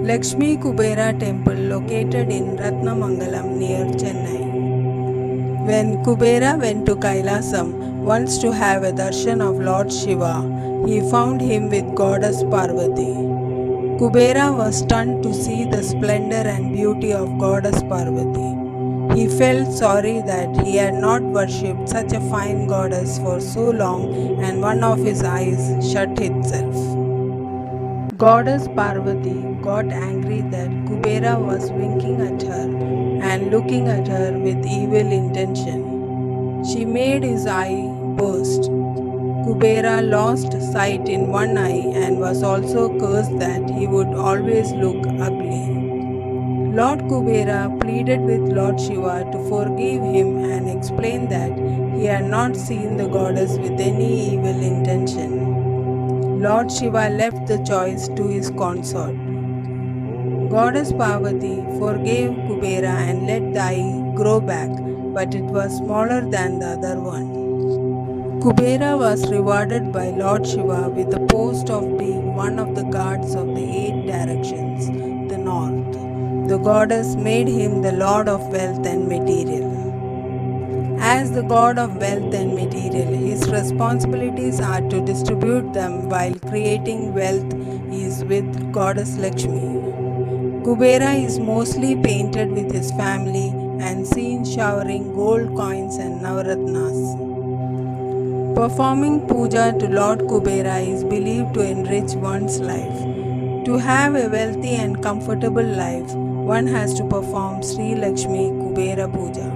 Lakshmi Kubera temple located in Rathinamangalam near Chennai. When Kubera went to Kailasam once to have a darshan of Lord Shiva, he found him with goddess Parvati. Kubera was stunned to see the splendor and beauty of goddess Parvati. He felt sorry that he had not worshipped such a fine goddess for so long, and one of his eyes shut itself. Goddess Parvati got angry that Kubera was winking at her and looking at her with evil intention. She made his eye burst. Kubera lost sight in one eye and was also cursed that he would always look ugly. Lord Kubera pleaded with Lord Shiva to forgive him and explained that he had not seen the goddess with any evil intention. Lord Shiva left the choice to his consort. Goddess Parvati forgave Kubera and let the eye grow back, but it was smaller than the other one. Kubera was rewarded by Lord Shiva with the post of being one of the guards of the 8 directions, the north. The goddess made him the lord of wealth and material. As the god of wealth and material, his responsibilities are to distribute them, while creating wealth is with goddess Lakshmi. Kubera is mostly painted with his family and seen showering gold coins and navaratnas. Performing puja to Lord Kubera is believed to enrich one's life. To have a wealthy and comfortable life, one has to perform Sri Lakshmi Kubera Puja.